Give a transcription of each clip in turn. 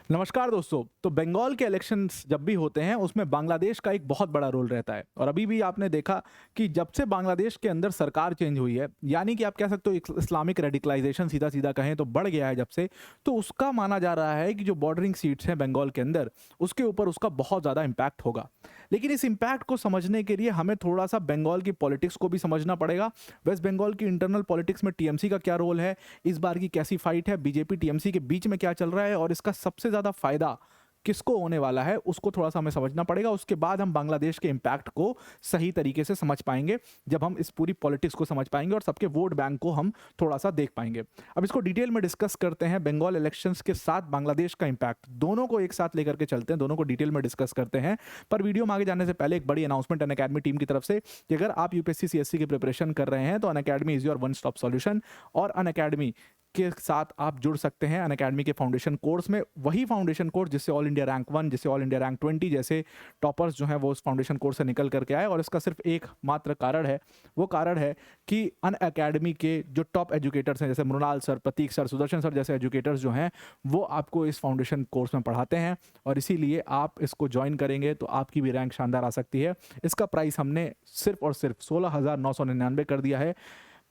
नमस्कार दोस्तों। तो बंगाल के इलेक्शंस जब भी होते हैं उसमें बांग्लादेश का एक बहुत बड़ा रोल रहता है और अभी भी आपने देखा कि जब से बांग्लादेश के अंदर सरकार चेंज हुई है, यानी कि आप कह सकते हो इस्लामिक रेडिकलाइजेशन सीधा सीधा कहें तो बढ़ गया है जब से। तो उसका माना जा रहा है कि जो बॉर्डरिंग सीट्स हैं बंगाल के अंदर, उसके ऊपर उसका बहुत ज़्यादा इम्पैक्ट होगा। लेकिन इस इम्पैक्ट को समझने के लिए हमें थोड़ा सा बंगाल की पॉलिटिक्स को भी समझना पड़ेगा। वेस्ट बंगाल की इंटरनल पॉलिटिक्स में टीएमसी का क्या रोल है, इस बार की कैसी फाइट है, बीजेपी टीएमसी के बीच में क्या चल रहा है और इसका सबसे ज़्यादा फायदा किसको होने वाला है, उसको थोड़ा सा हमें समझना पड़ेगा। उसके बाद हम बांग्लादेश के इम्पैक्ट को सही तरीके से समझ पाएंगे, जब हम इस पूरी पॉलिटिक्स को समझ पाएंगे और सबके वोट बैंक को हम थोड़ा सा देख पाएंगे। अब इसको डिटेल में डिस्कस करते हैं। बंगाल इलेक्शंस के साथ बांग्लादेश का इम्पैक्ट, दोनों को एक साथ लेकर के चलते हैं, दोनों को डिटेल में डिस्कस करते हैं। पर वीडियो में आगे जाने से पहले एक बड़ी अनाउंसमेंट अनअकैडमी टीम की तरफ से कि अगर आप यूपीएससी सीएससी की प्रिपरेशन कर रहे हैं तो Unacademy is your one stop solution. और अनअकैडमी के साथ आप जुड़ सकते हैं अनअकैडमी के फाउंडेशन कोर्स में, वही फाउंडेशन कोर्स जिससे ऑल इंडिया रैंक 1, जिससे ऑल इंडिया रैंक 20 जैसे टॉपर्स जो हैं वो उस फाउंडेशन कोर्स से निकल करके आए। और इसका सिर्फ एक मात्र कारण है, वो कारण है कि अनअकैडमी के जो टॉप एजुकेटर्स हैं, जैसे मृणाल सर, प्रतीक सर, सुदर्शन सर जैसे एजुकेटर्स जो हैं, वो आपको इस फाउंडेशन कोर्स में पढ़ाते हैं और इसीलिए आप इसको ज्वाइन करेंगे तो आपकी भी रैंक शानदार आ सकती है। इसका प्राइस हमने सिर्फ और सिर्फ 16,999 कर दिया है।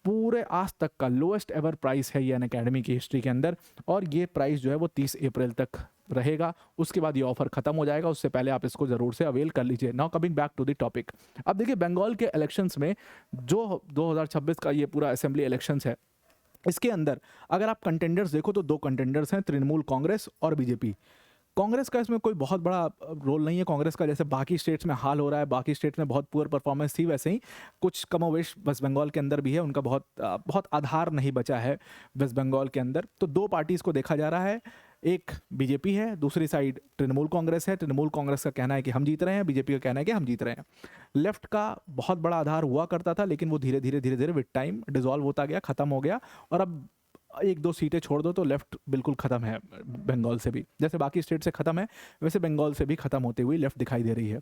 पूरे आज तक का लोएस्ट एवर प्राइस है ये अनअकैडमी की हिस्ट्री के अंदर, और ये प्राइस जो है वो 30 अप्रैल तक रहेगा। उसके बाद ये ऑफर खत्म हो जाएगा, उससे पहले आप इसको जरूर से अवेल कर लीजिए। Now coming back to the topic. अब देखिए, बंगाल के इलेक्शंस में जो 2026 का ये पूरा असेंबली इलेक्शंस है, इसके अंदर अगर आप कंटेंडर्स देखो तो दो कंटेंडर्स हैं, तृणमूल कांग्रेस और बीजेपी। कांग्रेस का इसमें कोई बहुत बड़ा रोल नहीं है। कांग्रेस का जैसे बाकी स्टेट्स में हाल हो रहा है, बाकी स्टेट्स में बहुत पुअर परफॉर्मेंस थी, वैसे ही कुछ कमोवेश वेस्ट बंगाल के अंदर भी है। उनका बहुत आधार नहीं बचा है वेस्ट बंगाल के अंदर। तो दो पार्टीज को देखा जा रहा है, एक बीजेपी है, दूसरी साइड तृणमूल कांग्रेस है। तृणमूल कांग्रेस का कहना है कि हम जीत रहे हैं, बीजेपी का कहना है कि हम जीत रहे हैं। लेफ्ट का बहुत बड़ा आधार हुआ करता था, लेकिन वो धीरे धीरे धीरे धीरे विद टाइम डिजॉल्व होता गया, खत्म हो गया। और अब एक दो सीटें छोड़ दो तो लेफ्ट बिल्कुल खत्म है बंगाल से भी। जैसे बाकी स्टेट से खत्म है, वैसे बंगाल से भी खत्म होती हुई लेफ्ट दिखाई दे रही है।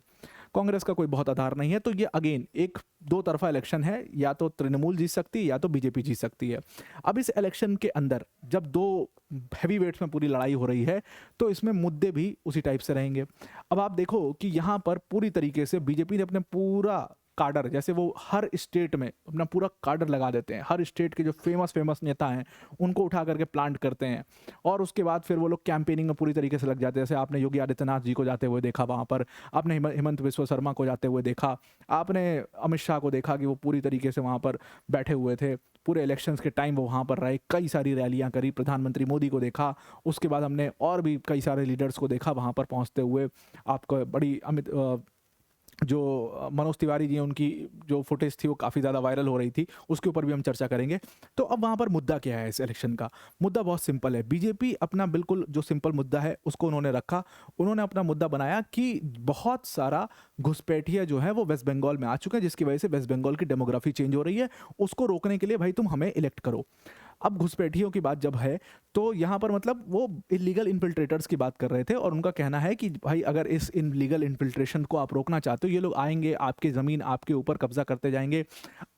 कांग्रेस का कोई बहुत आधार नहीं है। तो ये अगेन एक दो तरफा इलेक्शन है, या तो तृणमूल जीत सकती है या तो बीजेपी जीत सकती है। अब इस इलेक्शन के अंदर जब दो हैवी वेट्स में पूरी लड़ाई हो रही है, तो इसमें मुद्दे भी उसी टाइप से रहेंगे। अब आप देखो कि यहाँ पर पूरी तरीके से बीजेपी ने अपने पूरा काडर, जैसे वो हर स्टेट में अपना पूरा काडर लगा देते हैं, हर स्टेट के जो फेमस फेमस नेता हैं उनको उठा करके प्लांट करते हैं, और उसके बाद फिर वो लोग कैंपेनिंग में पूरी तरीके से लग जाते हैं। जैसे आपने योगी आदित्यनाथ जी को जाते हुए देखा वहाँ पर, आपने हेमंत विश्व शर्मा को जाते हुए देखा, आपने अमित शाह को देखा कि वो पूरी तरीके से वहाँ पर बैठे हुए थे, पूरे इलेक्शंस के टाइम वो वहाँ पर रहे, कई सारी रैलियाँ करी। प्रधानमंत्री मोदी को देखा, उसके बाद हमने और भी कई सारे लीडर्स को देखा वहाँ पर पहुँचते हुए। आपको बड़ी जो मनोज तिवारी जी, उनकी जो फुटेज थी वो काफ़ी ज़्यादा वायरल हो रही थी, उसके ऊपर भी हम चर्चा करेंगे। तो अब वहाँ पर मुद्दा क्या है इस इलेक्शन का? मुद्दा बहुत सिंपल है। बीजेपी अपना बिल्कुल जो सिंपल मुद्दा है उसको उन्होंने रखा। उन्होंने अपना मुद्दा बनाया कि बहुत सारा घुसपैठिया जो है वो वेस्ट बंगाल में आ चुके हैं, जिसकी वजह से वेस्ट बंगाल की डेमोग्राफी चेंज हो रही है। उसको रोकने के लिए भाई तुम हमें इलेक्ट करो। अब घुसपैठियों की बात जब है, तो यहाँ पर मतलब वो इलीगल इन्फिल्ट्रेटर्स की बात कर रहे थे, और उनका कहना है कि भाई अगर इस इलीगल इन्फिल्ट्रेशन को आप रोकना चाहते हो, ये लोग आएंगे, आपकी ज़मीन आपके ऊपर कब्जा करते जाएंगे,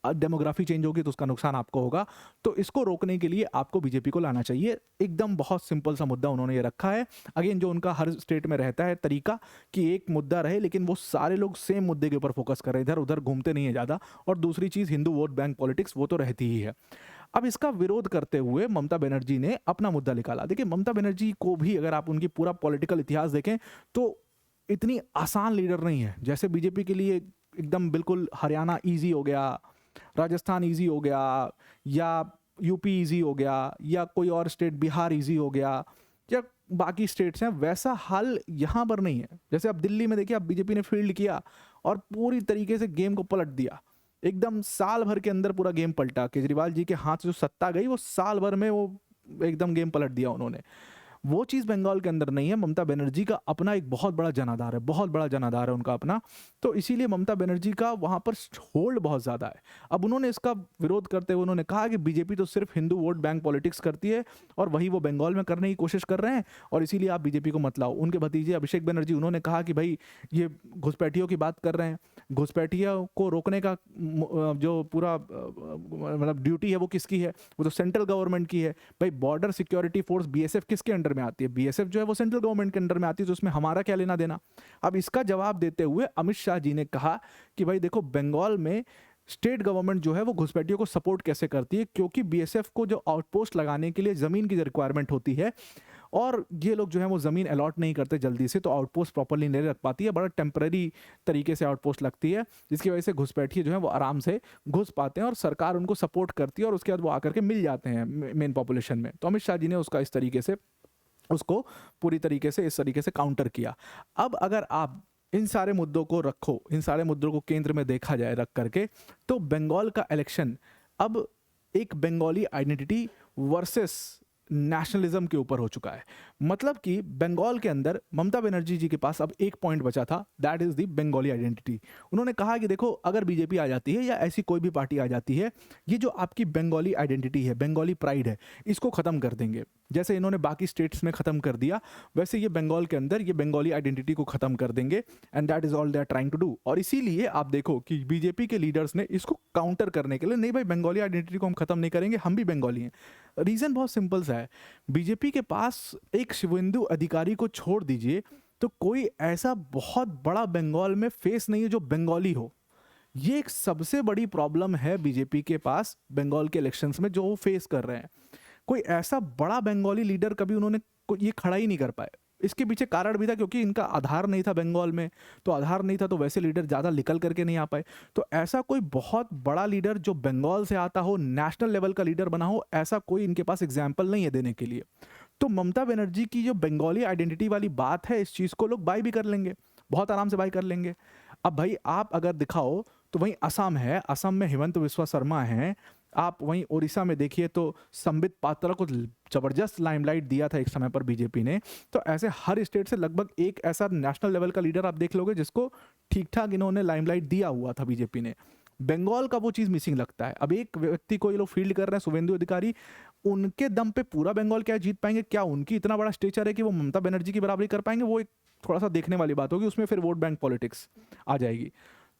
डेमोग्राफी चेंज होगी तो उसका नुकसान आपको होगा। तो इसको रोकने के लिए आपको बीजेपी को लाना चाहिए। एकदम बहुत सिंपल सा मुद्दा उन्होंने ये रखा है। अगेन जो उनका हर स्टेट में रहता है तरीका कि एक मुद्दा रहे, लेकिन वो सारे लोग सेम मुद्दे के ऊपर फोकस कर रहे हैं, इधर उधर घूमते नहीं है ज़्यादा। और दूसरी चीज़, हिंदू वोट बैंक पॉलिटिक्स वो तो रहती ही है। अब इसका विरोध करते हुए ममता बनर्जी ने अपना मुद्दा निकाला। देखिए, ममता बनर्जी को भी अगर आप उनकी पूरा पॉलिटिकल इतिहास देखें तो इतनी आसान लीडर नहीं है। जैसे बीजेपी के लिए एकदम बिल्कुल हरियाणा इजी हो गया, राजस्थान इजी हो गया, या यूपी इजी हो गया, या कोई और स्टेट बिहार इजी हो गया, या बाकी स्टेट्स हैं, वैसा हाल यहाँ पर नहीं है। जैसे अब दिल्ली में देखिए, अब बीजेपी ने फील्ड किया और पूरी तरीके से गेम को पलट दिया। एकदम साल भर के अंदर पूरा गेम पलटा। केजरीवाल जी के हाथ से जो सत्ता गई, वो साल भर में वो एकदम गेम पलट दिया उन्होंने। वो चीज़ बंगाल के अंदर नहीं है। ममता बनर्जी का अपना एक बहुत बड़ा जनाधार है, बहुत बड़ा जनाधार है उनका अपना। तो इसीलिए ममता बनर्जी का वहाँ पर होल्ड बहुत ज़्यादा है। अब उन्होंने इसका विरोध करते हुए उन्होंने कहा कि बीजेपी तो सिर्फ हिंदू वोट बैंक पॉलिटिक्स करती है, और वही वो बंगाल में करने की कोशिश कर रहे हैं, और इसीलिए आप बीजेपी को मत लाओ। उनके भतीजे अभिषेक बनर्जी, उन्होंने कहा कि भाई ये घुसपैठियों की बात कर रहे हैं, घुसपैठिया को रोकने का जो पूरा मतलब ड्यूटी है वो किसकी है? वो तो सेंट्रल गवर्नमेंट की है। भाई बॉर्डर सिक्योरिटी फोर्स बीएसएफ किसके अंडर में आती है? बीएसएफ जो है वो सेंट्रल गवर्नमेंट के अंडर में आती है, तो उसमें हमारा क्या लेना देना? अब इसका जवाब देते हुए अमित शाह जी ने कहा कि भाई देखो, बंगाल में स्टेट गवर्नमेंट जो है वो घुसपैठियों को सपोर्ट कैसे करती है, क्योंकि बीएसएफ को जो आउटपोस्ट लगाने के लिए ज़मीन की रिक्वायरमेंट होती है और ये लोग जो है वो ज़मीन अलॉट नहीं करते जल्दी से, तो आउटपोस्ट प्रॉपर्ली नहीं रख पाती है, बड़ा टेम्पररी तरीके से आउटपोस्ट लगती है, जिसकी वजह से घुसपैठिए जो है वो आराम से घुस पाते हैं और सरकार उनको सपोर्ट करती है और उसके बाद वो आकर के मिल जाते हैं मेन पॉपुलेशन में। तो अमित शाह जी ने उसका इस तरीके से उसको पूरी तरीके से इस तरीके से काउंटर किया। अब अगर आप इन सारे मुद्दों को रखो, इन सारे मुद्दों को केंद्र में देखा जाए रख करके, तो बंगाल का इलेक्शन अब एक बंगाली आइडेंटिटी वर्सेस नेशनलिज्म के ऊपर हो चुका है। मतलब कि बंगाल के अंदर ममता बनर्जी जी के पास अब एक पॉइंट बचा था, that is the Bengali identity. उन्होंने कहा कि देखो, अगर बीजेपी आ जाती है या ऐसी कोई भी पार्टी आ जाती है, ये जो आपकी बंगाली आइडेंटिटी है, बंगाली प्राइड है, इसको खत्म कर देंगे। जैसे इन्होंने बाकी स्टेट्स में खत्म कर दिया, वैसे ये बंगाल के अंदर ये बंगाली आइडेंटिटी को खत्म कर देंगे, and that is all they are trying to do. और इसीलिए आप देखो कि बीजेपी के लीडर्स ने इसको काउंटर करने के लिए, नहीं भाई बंगाली आइडेंटिटी को हम खत्म नहीं करेंगे, हम भी बंगाली हैं। रीजन बहुत सिंपल सा है, बीजेपी के पास एक शुभेंदु अधिकारी को छोड़ दीजिए तो कोई ऐसा बहुत बड़ा बंगाल में फेस नहीं है जो बंगाली हो। ये एक सबसे बड़ी प्रॉब्लम है बीजेपी के पास बंगाल के इलेक्शंस में, जो वो फेस कर रहे हैं। कोई ऐसा बड़ा बंगाली लीडर कभी उन्होंने ये खड़ा ही नहीं कर पाए। इसके पीछे कारण भी था, क्योंकि इनका आधार नहीं था बंगाल में, तो आधार नहीं था तो वैसे लीडर ज़्यादा निकल करके नहीं आ पाए। तो ऐसा कोई बहुत बड़ा लीडर जो बंगाल से आता हो, नेशनल लेवल का लीडर बना हो, ऐसा कोई इनके पास एग्जाम्पल नहीं है देने के लिए। तो ममता बनर्जी की जो बंगाली आइडेंटिटी वाली बात है, इस चीज़ को लोग बाय भी कर लेंगे, बहुत आराम से बाय कर लेंगे। अब भाई आप अगर दिखाओ तो वहीं असम है, असम में हिमंत बिस्वा शर्मा हैं। आप वहीं उड़ीसा में देखिए तो संबित पात्रा को जबरदस्त लाइमलाइट दिया था एक समय पर बीजेपी ने। तो ऐसे हर स्टेट से लगभग एक ऐसा नेशनल लेवल का लीडर आप देख लोगे जिसको ठीक ठाक इन्होंने लाइमलाइट दिया हुआ था बीजेपी ने। बंगाल का वो चीज़ मिसिंग लगता है। अब एक व्यक्ति को ये लोग फील्ड कर रहे हैं, शुभेंदु अधिकारी, उनके दम पे पूरा बंगाल क्या जीत पाएंगे? क्या उनकी इतना बड़ा स्टेचर है कि वो ममता बनर्जी की बराबरी कर पाएंगे? वो एक थोड़ा सा देखने वाली बात होगी, उसमें फिर वोट बैंक पॉलिटिक्स आ जाएगी।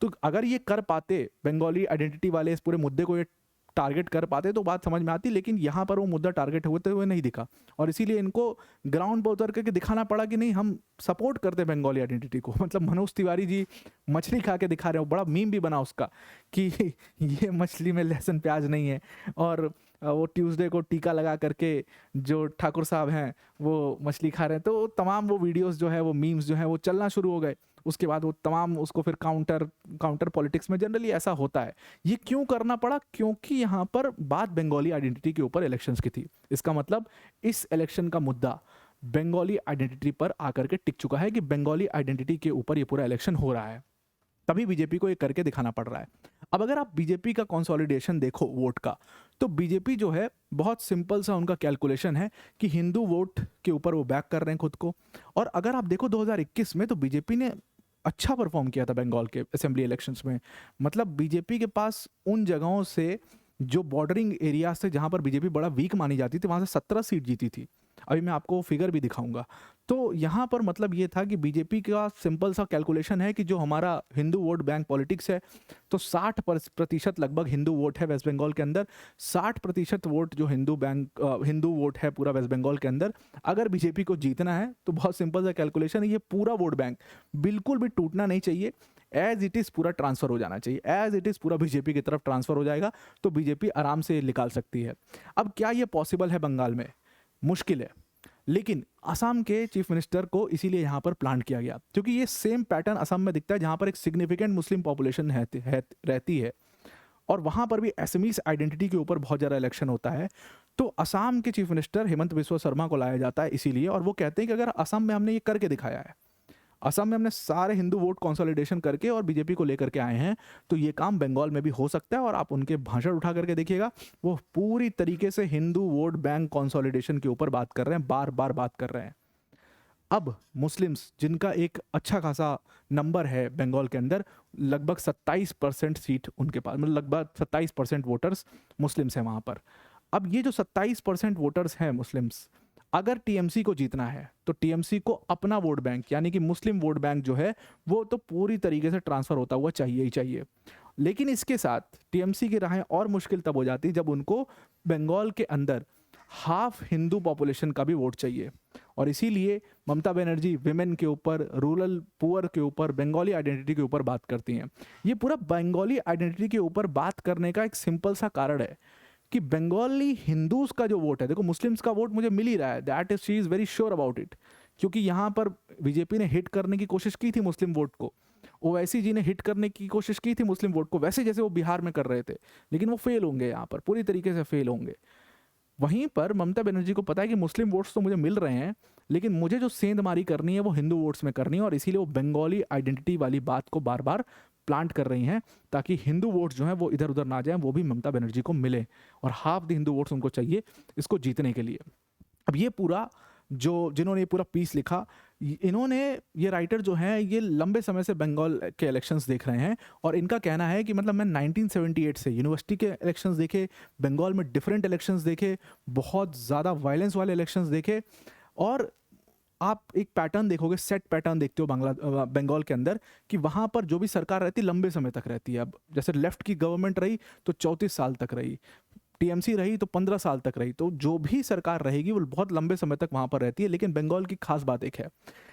तो अगर ये कर पाते, बंगाली आइडेंटिटी वाले इस पूरे मुद्दे को ये टारगेट कर पाते तो बात समझ में आती, लेकिन यहाँ पर वो मुद्दा टारगेट होते हुए नहीं दिखा, और इसीलिए इनको ग्राउंड पर उतर करके दिखाना पड़ा कि नहीं, हम सपोर्ट करते हैं बंगाली आइडेंटिटी को। मतलब मनोज तिवारी जी मछली खा के दिखा रहे हो, बड़ा मीम भी बना उसका कि ये मछली में लहसुन प्याज नहीं है, और वो ट्यूसडे को टीका लगा करके जो ठाकुर साहब हैं वो मछली खा रहे हैं। तो तमाम वो वीडियोस जो है, वो मीम्स जो है वो चलना शुरू हो गए। उसके बाद वो तमाम उसको फिर काउंटर पॉलिटिक्स में जनरली ऐसा होता है। ये क्यों करना पड़ा? क्योंकि यहाँ पर बात बंगाली आइडेंटिटी के ऊपर इलेक्शंस की थी। इसका मतलब इस इलेक्शन का मुद्दा बंगाली आइडेंटिटी पर आकर के टिक चुका है कि बंगाली आइडेंटिटी के ऊपर ये पूरा इलेक्शन हो रहा है, तभी बीजेपी को ये करके दिखाना पड़ रहा है। अब अगर आप बीजेपी का कंसोलिडेशन देखो वोट का, तो बीजेपी जो है बहुत सिंपल सा उनका कैलकुलेशन है कि हिंदू वोट के ऊपर वो बैक कर रहे हैं खुद को। और अगर आप देखो 2021 में तो बीजेपी ने अच्छा परफॉर्म किया था बंगाल के असेंबली इलेक्शंस में। मतलब बीजेपी के पास उन जगहों से, जो बॉर्डरिंग एरिया से जहां पर बीजेपी बड़ा वीक मानी जाती थी, वहां से 17 सीट जीती थी। अभी मैं आपको फिगर भी दिखाऊंगा। तो यहाँ पर मतलब ये था कि बीजेपी का सिंपल सा कैलकुलेशन है कि जो हमारा हिंदू वोट बैंक पॉलिटिक्स है, तो 60% लगभग हिंदू वोट है वेस्ट बंगाल के अंदर। 60% वोट जो हिंदू वोट है पूरा वेस्ट बंगाल के अंदर, अगर बीजेपी को जीतना है तो बहुत सिंपल सा कैलकुलेशन है, ये पूरा वोट बैंक बिल्कुल भी टूटना नहीं चाहिए, एज इट इज़ पूरा ट्रांसफर हो जाना चाहिए, एज इट इज़ पूरा बीजेपी की तरफ ट्रांसफर हो जाएगा, तो बीजेपी आराम से निकाल सकती है। अब क्या ये पॉसिबल है बंगाल में? मुश्किल है, लेकिन असम के चीफ मिनिस्टर को इसीलिए यहाँ पर प्लान किया गया, क्योंकि ये सेम पैटर्न असम में दिखता है, जहाँ पर एक सिग्निफिकेंट मुस्लिम पॉपुलेशन रहती है, और वहाँ पर भी असमीज आइडेंटिटी के ऊपर बहुत ज़्यादा इलेक्शन होता है। तो असम के चीफ मिनिस्टर हिमंत बिस्वा शर्मा को लाया जाता है इसीलिए, और वो कहते हैं कि अगर असम में हमने ये करके दिखाया है, असम में हमने सारे हिंदू वोट कंसोलिडेशन करके और बीजेपी को लेकर के आए हैं, तो ये काम बंगाल में भी हो सकता है। और आप उनके भाषण उठा करके देखिएगा, वो पूरी तरीके से हिंदू वोट बैंक कंसोलिडेशन के ऊपर बात कर रहे हैं, बार बार बात कर रहे हैं। अब मुस्लिम्स, जिनका एक अच्छा खासा नंबर है बंगाल के अंदर, लगभग 27% सीट उनके पास, मतलब लगभग 27% वोटर्स मुस्लिम्स हैं वहाँ पर। अब ये जो 27% वोटर्स हैं मुस्लिम्स, अगर टीएमसी को जीतना है तो टीएमसी को अपना वोट बैंक यानी कि मुस्लिम वोट बैंक जो है वो तो पूरी तरीके से ट्रांसफर होता हुआ चाहिए ही चाहिए। लेकिन इसके साथ टीएमसी की राहें और मुश्किल तब हो जाती जब उनको बंगाल के अंदर हाफ हिंदू पॉपुलेशन का भी वोट चाहिए। और इसीलिए ममता बनर्जी विमेन के ऊपर, रूरल पुअर के ऊपर, बंगाली आइडेंटिटी के ऊपर बात करती हैं। ये पूरा बंगाली आइडेंटिटी के ऊपर बात करने का एक सिंपल सा कारण है कि बंगाली हिंदूज का जो वोट है, देखो मुस्लिम्स का वोट मुझे मिल ही रहा है, that is she is very sure about it, क्योंकि यहाँ पर बीजेपी ने हिट करने की कोशिश की थी मुस्लिम वोट को, ओवैसी जी ने हिट करने की कोशिश की थी मुस्लिम वोट को, वैसे जैसे वो बिहार में कर रहे थे, लेकिन वो फेल होंगे, यहाँ पर पूरी तरीके से फेल होंगे। वहीं पर ममता बनर्जी को पता है कि मुस्लिम वोट्स तो मुझे मिल रहे हैं, लेकिन मुझे जो सेंधमारी करनी है वो हिंदू वोट्स में करनी है, और इसीलिए वो बंगाली आइडेंटिटी वाली बात को बार बार प्लांट कर रही हैं ताकि हिंदू वोट्स जो हैं वो इधर उधर ना जाएं, वो भी ममता बनर्जी को मिले, और हाफ द हिंदू वोट्स उनको चाहिए इसको जीतने के लिए। अब ये पूरा जो जिन्होंने ये पूरा पीस लिखा, इन्होंने, ये राइटर जो हैं ये लंबे समय से बंगाल के इलेक्शंस देख रहे हैं, और इनका कहना है कि मतलब मैं 1978 से यूनिवर्सिटी के इलेक्शंस देखे, बंगाल में डिफरेंट इलेक्शंस देखे, बहुत ज़्यादा वायलेंस वाले इलेक्शंस देखे, और आप एक पैटर्न देखोगे, सेट पैटर्न देखते हो बंगाल के अंदर कि वहाँ पर जो भी सरकार रहती है लंबे समय तक रहती है। अब जैसे लेफ्ट की गवर्नमेंट रही तो 34 साल तक रही, टीएमसी रही तो 15 साल तक रही, तो जो भी सरकार रहेगी वो बहुत लंबे समय तक वहाँ पर रहती है। लेकिन बंगाल की खास बात एक है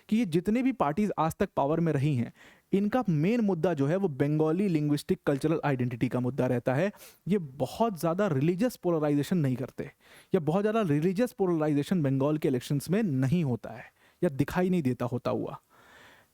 कि ये जितने भी पार्टीज आज तक पावर में रही हैं, इनका मेन मुद्दा जो है वो बंगाली लिंग्विस्टिक कल्चरल आइडेंटिटी का मुद्दा रहता है। ये बहुत ज़्यादा रिलीजियस पोलराइजेशन नहीं करते, या बहुत ज़्यादा रिलीजियस पोलराइजेशन बंगाल के इलेक्शंस में नहीं होता है या दिखाई नहीं देता होता हुआ।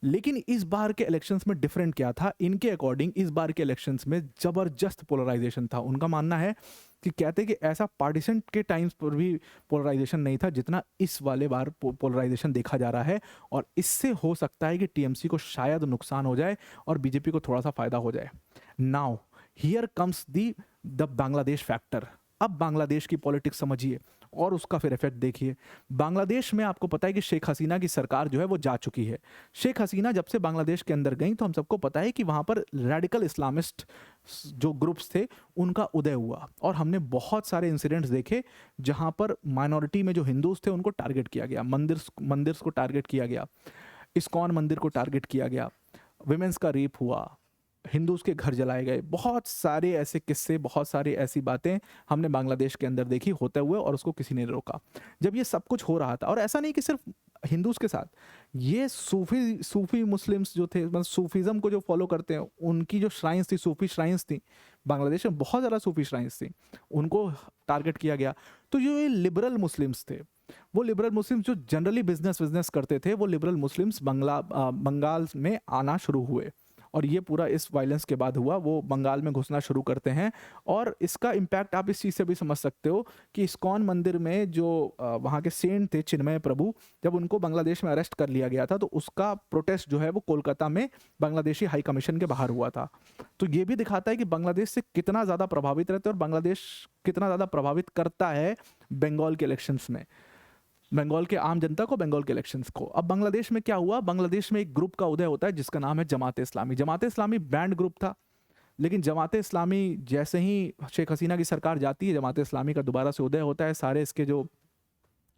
लेकिन इस बार के इलेक्शंस में डिफरेंट क्या था, इनके अकॉर्डिंग इस बार के इलेक्शंस में ज़बरदस्त पोलराइजेशन था। उनका मानना है कि कहते कि ऐसा पार्टीशन के टाइम्स पर भी पोलराइजेशन नहीं था जितना इस वाले बार पोलराइजेशन देखा जा रहा है, और इससे हो सकता है कि टीएमसी को शायद नुकसान हो जाए और बीजेपी को थोड़ा सा फायदा हो जाए। Now here comes the Bangladesh factor. अब बांग्लादेश की पॉलिटिक्स समझिए और उसका फिर इफेक्ट देखिए। बांग्लादेश में आपको पता है कि शेख हसीना की सरकार जो है वो जा चुकी है। शेख हसीना जब से बांग्लादेश के अंदर गई तो हम सबको पता है कि वहाँ पर रेडिकल इस्लामिस्ट जो ग्रुप्स थे उनका उदय हुआ, और हमने बहुत सारे इंसिडेंट्स देखे जहाँ पर माइनॉरिटी में जो हिंदूज थे उनको टारगेट किया गया, मंदिर को टारगेट किया गया, इस्कॉन मंदिर को टारगेट किया गया, विमेंस का रेप हुआ, हिंदूज के घर जलाए गए। बहुत सारे ऐसे किस्से, बहुत सारी ऐसी बातें हमने बांग्लादेश के अंदर देखी होते हुए, और उसको किसी ने रोका। जब ये सब कुछ हो रहा था, और ऐसा नहीं कि सिर्फ हिंदूज के साथ, ये सूफी मुस्लिम्स जो थे, मतलब सूफीज़म को जो फॉलो करते हैं, उनकी जो श्राइन्स थी, सूफी श्राइन्स थी बांग्लादेश में, बहुत ज़्यादा सूफी श्राइन्स थी, उनको टारगेट किया गया। तो जो ये लिबरल मुस्लिम्स थे, वो लिबरल मुस्लिम्स जो जनरली बिजनेस करते थे, वो लिबरल मुस्लिम्स बंगाल में आना शुरू हुए, और ये पूरा इस वायलेंस के बाद हुआ। वो बंगाल में घुसना शुरू करते हैं, और इसका इम्पैक्ट आप इस चीज़ से भी समझ सकते हो कि इस्कॉन मंदिर में जो वहाँ के सेंट थे चिन्मय प्रभु, जब उनको बांग्लादेश में अरेस्ट कर लिया गया था तो उसका प्रोटेस्ट जो है वो कोलकाता में बांग्लादेशी हाई कमीशन के बाहर हुआ था। तो ये भी दिखाता है कि बांग्लादेश से कितना ज़्यादा प्रभावित रहते हैं, और बांग्लादेश कितना ज़्यादा प्रभावित करता है बंगाल के इलेक्शंस में, बंगाल के आम जनता को, बंगाल के इलेक्शंस को। अब बांग्लादेश में क्या हुआ, बांग्लादेश में एक ग्रुप का उदय होता है जिसका नाम है जमात इस्लामी। जमात इस्लामी बैंड ग्रुप था, लेकिन जमात इस्लामी जैसे ही शेख हसीना की सरकार जाती है, जमात इस्लामी का दोबारा से उदय होता है। सारे इसके जो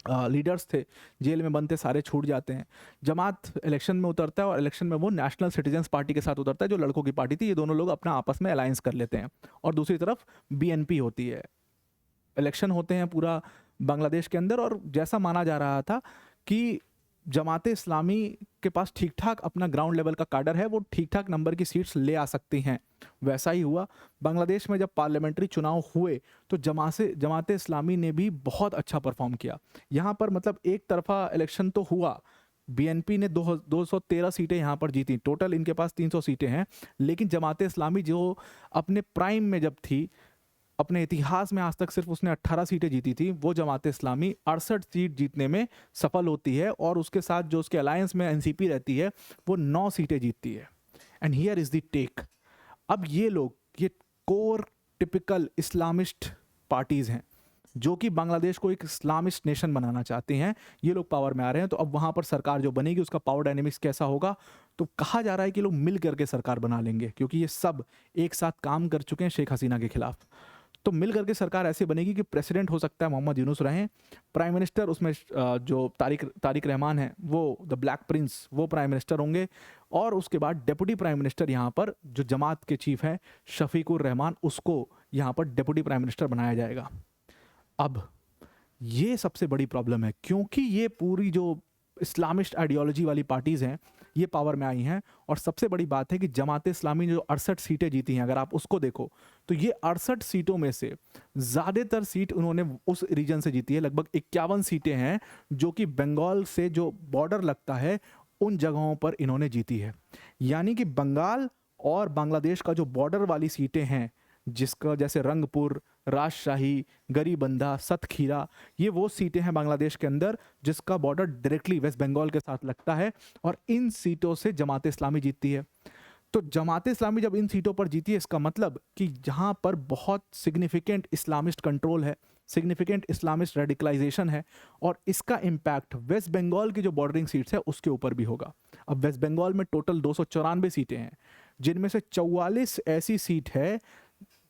लीडर्स थे जेल में बंद थे, सारे छूट जाते हैं। जमात इलेक्शन में उतरता है, और इलेक्शन में वो नेशनल सिटीजन्स पार्टी के साथ उतरता है जो लड़कों की पार्टी थी। ये दोनों लोग अपना आपस में अलायंस कर लेते हैं, और दूसरी तरफ बीएनपी होती है। इलेक्शन होते हैं पूरा बांग्लादेश के अंदर, और जैसा माना जा रहा था कि जमात इस्लामी के पास ठीक ठाक अपना ग्राउंड लेवल का काडर है, वो ठीक ठाक नंबर की सीट्स ले आ सकती हैं। वैसा ही हुआ बांग्लादेश में। जब पार्लियामेंट्री चुनाव हुए तो जमात इस्लामी ने भी बहुत अच्छा परफॉर्म किया। यहाँ पर मतलब एक तरफा इलेक्शन तो हुआ, बीएनपी ने 213 सीटें यहाँ पर जीती, टोटल इनके पास 300 सीटें हैं। लेकिन जमात इस्लामी जो अपने प्राइम में जब थी, अपने इतिहास में आज तक सिर्फ उसने 18 सीटें जीती थी, वो जमात इस्लामी 68 सीट जीतने में सफल होती है, और उसके साथ जो उसके अलायंस में एनसीपी रहती है वो 9 सीटें जीतती है। And here is the take. अब ये लोग, ये कोर टिपिकल इस्लामिस्ट पार्टीज हैं जो कि बांग्लादेश को एक इस्लामिस्ट नेशन बनाना चाहते हैं, ये लोग पावर में आ रहे हैं। तो अब वहाँ पर सरकार जो बनेगी उसका पावर डायनेमिक्स कैसा होगा, तो कहा जा रहा है कि लोग मिल करके सरकार बना लेंगे, क्योंकि ये सब एक साथ काम कर चुके हैं शेख हसीना के खिलाफ। तो मिल करके सरकार ऐसी बनेगी कि प्रेसिडेंट हो सकता है मोहम्मद यूनुस रहें, प्राइम मिनिस्टर उसमें जो तारिक रहमान है वो द ब्लैक प्रिंस वो प्राइम मिनिस्टर होंगे, और उसके बाद डेप्यूटी प्राइम मिनिस्टर यहाँ पर जो जमात के चीफ हैं शफीकुर रहमान, उसको यहाँ पर डेप्यूटी प्राइम मिनिस्टर बनाया जाएगा। अब ये सबसे बड़ी प्रॉब्लम है, क्योंकि ये पूरी जो इस्लामिस्ट आइडियोलॉजी वाली पार्टीज़ हैं ये पावर में आई हैं, और सबसे बड़ी बात है कि जमात इस्लामी ने जो 68 सीटें जीती हैं, अगर आप उसको देखो तो ये 68 सीटों में से ज़्यादातर सीट उन्होंने उस रीजन से जीती है। लगभग 51 सीटें हैं जो कि बंगाल से जो बॉर्डर लगता है उन जगहों पर इन्होंने जीती है। यानी कि बंगाल और बांग्लादेश का जो बॉर्डर वाली सीटें हैं, जिसका जैसे रंगपुर, राजशाही, गरीबंधा, सतखीरा, ये वो सीटें हैं बांग्लादेश के अंदर जिसका बॉर्डर डायरेक्टली वेस्ट बंगाल के साथ लगता है, और इन सीटों से जमात इस्लामी जीतती है। तो जमात इस्लामी जब इन सीटों पर जीती है, इसका मतलब कि जहाँ पर बहुत सिग्निफिकेंट इस्लामिस्ट कंट्रोल है, सिग्निफिकेंट इस्लामिस्ट रेडिकलाइजेशन है, और इसका इम्पैक्ट वेस्ट बंगाल की जो बॉर्डरिंग सीट्स है उसके ऊपर भी होगा। अब वेस्ट बंगाल में टोटल 294 सीटें हैं, जिनमें से 44 ऐसी सीट है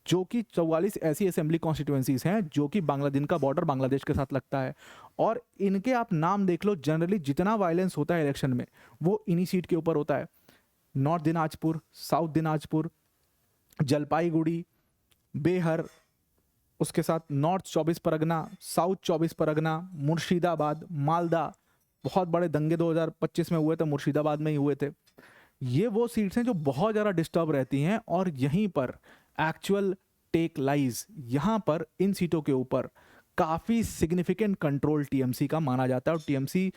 जो कि 44 ऐसी असेंबली कॉन्स्टिट्यूएंसीज हैं जो कि जिनका बॉर्डर बांग्लादेश के साथ लगता है, और इनके आप नाम देख लो, जनरली जितना वायलेंस होता है इलेक्शन में वो इन्हीं सीट के ऊपर होता है। नॉर्थ दिनाजपुर, साउथ दिनाजपुर, जलपाईगुड़ी, बेहर, उसके साथ नॉर्थ 24 परगना, साउथ 24 परगना, मुर्शिदाबाद, मालदा, बहुत बड़े दंगे 2025 में हुए थे, मुर्शिदाबाद में ही हुए थे। ये वो सीट्स हैं जो बहुत ज़्यादा डिस्टर्ब रहती हैं, और यहीं पर एक्चुअल टेक लाइज, यहाँ पर इन सीटों के ऊपर काफ़ी सिग्निफिकेंट कंट्रोल टीएमसी का माना जाता है, और टीएमसी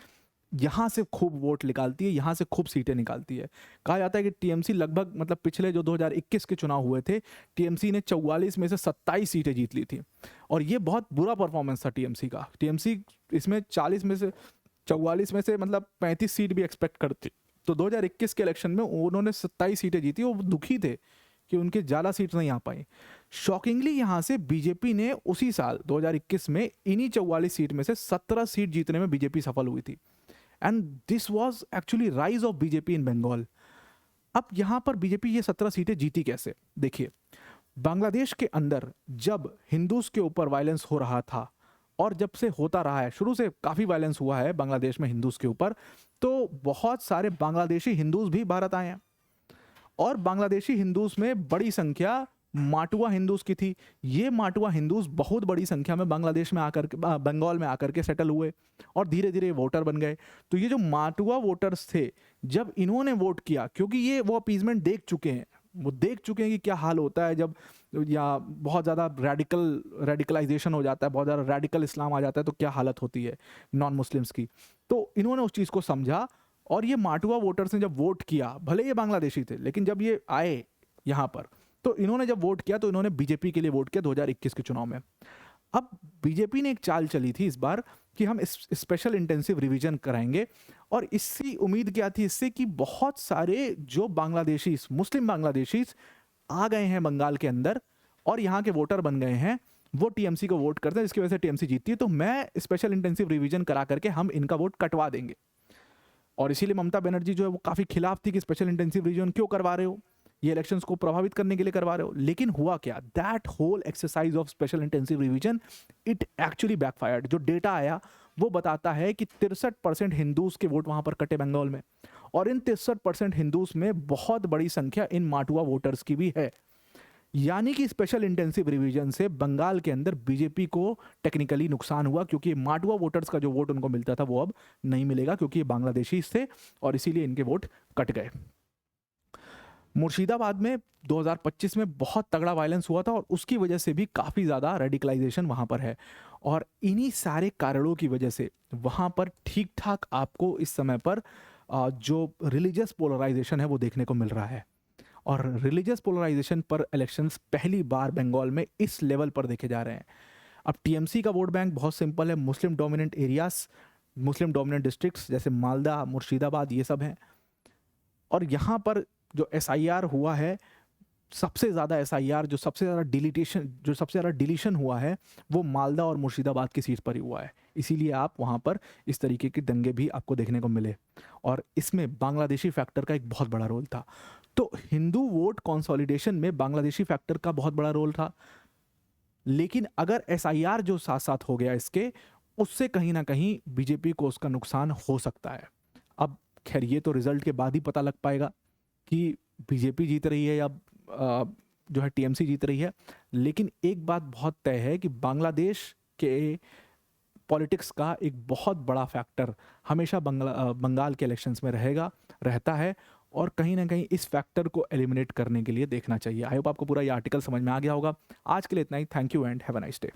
यहाँ से खूब वोट निकालती है, यहाँ से खूब सीटें निकालती है। कहा जाता है कि टीएमसी लगभग, मतलब पिछले जो 2021 के चुनाव हुए थे, टीएमसी ने 44 में से 27 सीटें जीत ली थी, और ये बहुत बुरा परफॉर्मेंस था टीएमसी का। टीएमसी इसमें 40 में से 44 में से मतलब 35 सीट भी एक्सपेक्ट करती, तो 2021 के इलेक्शन में उन्होंने 27 सीटें जीती, वो दुखी थे कि उनके ज़्यादा सीट नहीं आ पाई। शॉकिंगली यहाँ से बीजेपी ने उसी साल 2021 में इन्हीं 44 सीट में से 17 सीट जीतने में बीजेपी सफल हुई थी, and this was actually rise of BJP in Bengal. अब यहाँ पर बीजेपी ये 17 सीटें जीती कैसे? देखिए, बांग्लादेश के अंदर जब हिंदूज के ऊपर वायलेंस हो रहा था, और जब से होता रहा है, शुरू से काफ़ी वायलेंस हुआ है बांग्लादेश में हिंदूज के ऊपर, तो बहुत सारे बांग्लादेशी हिंदूज भी भारत आए हैं, और बांग्लादेशी हिंदूज में बड़ी संख्या माटुआ हिंदूज की थी। ये माटुआ हिंदूज बहुत बड़ी संख्या में बांग्लादेश में आकर के, बंगाल में आकर के सेटल हुए, और धीरे धीरे वोटर बन गए। तो ये जो माटुआ वोटर्स थे, जब इन्होंने वोट किया, क्योंकि ये वो अपीजमेंट देख चुके हैं, वो देख चुके हैं कि क्या हाल होता है जब या बहुत ज़्यादा रेडिकलाइजेशन हो जाता है, बहुत ज़्यादा रेडिकल इस्लाम आ जाता है, तो क्या हालत होती है नॉन मुस्लिम्स की। तो इन्होंने उस चीज़ को समझा, और ये माटुआ वोटर्स ने जब वोट किया, भले ये बांग्लादेशी थे, लेकिन जब ये आए यहाँ पर, तो इन्होंने जब वोट किया तो इन्होंने बीजेपी के लिए वोट किया 2021 के चुनाव में। अब बीजेपी ने एक चाल चली थी इस बार कि हम स्पेशल इंटेंसिव रिवीजन कराएंगे, और इसकी उम्मीद क्या थी इससे कि बहुत सारे जो बांग्लादेशी, मुस्लिम बांग्लादेशी आ गए हैं बंगाल के अंदर, और यहाँ के वोटर बन गए हैं, वो टीएमसी को वोट करते हैं, जिसकी वजह से टीएमसी जीतती है। तो मैं स्पेशल इंटेंसिव रिवीजन करा करके हम इनका वोट कटवा देंगे, और इसीलिए ममता बनर्जी जो है वो काफ़ी खिलाफ थी कि स्पेशल इंटेंसिव रिवीजन क्यों करवा रहे हो, ये इलेक्शंस को प्रभावित करने के लिए करवा रहे हो। लेकिन हुआ क्या, that whole exercise of special intensive revision, it actually backfired. जो डेटा आया वो बताता है कि 63% हिंदूज के वोट वहां पर कटे बंगाल में, और इन 63% हिंदूज में बहुत बड़ी संख्या इन माटुआ वोटर्स की भी है। यानी कि स्पेशल इंटेंसिव रिवीजन से बंगाल के अंदर बीजेपी को टेक्निकली नुकसान हुआ, क्योंकि माटुआ वोटर्स का जो वोट उनको मिलता था वो अब नहीं मिलेगा, क्योंकि ये बांग्लादेशी थे, और इसीलिए इनके वोट कट गए। मुर्शिदाबाद में 2025 में बहुत तगड़ा वायलेंस हुआ था, और उसकी वजह से भी काफ़ी ज़्यादा रेडिकलाइजेशन वहाँ पर है, और इन्हीं सारे कारणों की वजह से वहाँ पर ठीक ठाक आपको इस समय पर जो रिलीजियस पोलराइजेशन है वो देखने को मिल रहा है। और रिलीजियस पोलराइजेशन पर इलेक्शंस पहली बार बंगाल में इस लेवल पर देखे जा रहे हैं। अब टीएमसी का वोट बैंक बहुत सिंपल है, मुस्लिम डोमिनेंट एरियाज, मुस्लिम डोमिनेंट डिस्ट्रिक्ट्स जैसे मालदा, मुर्शिदाबाद, ये सब हैं। और यहाँ पर जो एसआईआर हुआ है, सबसे ज़्यादा एसआईआर, जो सबसे ज़्यादा डिलीशन हुआ है, वो मालदा और मुर्शिदाबाद की सीट पर ही हुआ है। इसीलिए आप वहाँ पर इस तरीके के दंगे भी आपको देखने को मिले, और इसमें बांग्लादेशी फैक्टर का एक बहुत बड़ा रोल था। तो हिंदू वोट कंसोलिडेशन में बांग्लादेशी फैक्टर का बहुत बड़ा रोल था। लेकिन अगर एसआईआर जो साथ साथ हो गया इसके, उससे कहीं ना कहीं बीजेपी को उसका नुकसान हो सकता है। अब खैर ये तो रिजल्ट के बाद ही पता लग पाएगा कि बीजेपी जीत रही है या जो है टीएमसी जीत रही है। लेकिन एक बात बहुत तय है कि बांग्लादेश के पॉलिटिक्स का एक बहुत बड़ा फैक्टर हमेशा बंगाल के इलेक्शंस में रहता है, और कहीं ना कहीं इस फैक्टर को एलिमिनेट करने के लिए देखना चाहिए। आई होप आपको पूरा ये आर्टिकल समझ में आ गया होगा। आज के लिए इतना ही। Thank you and have a nice day.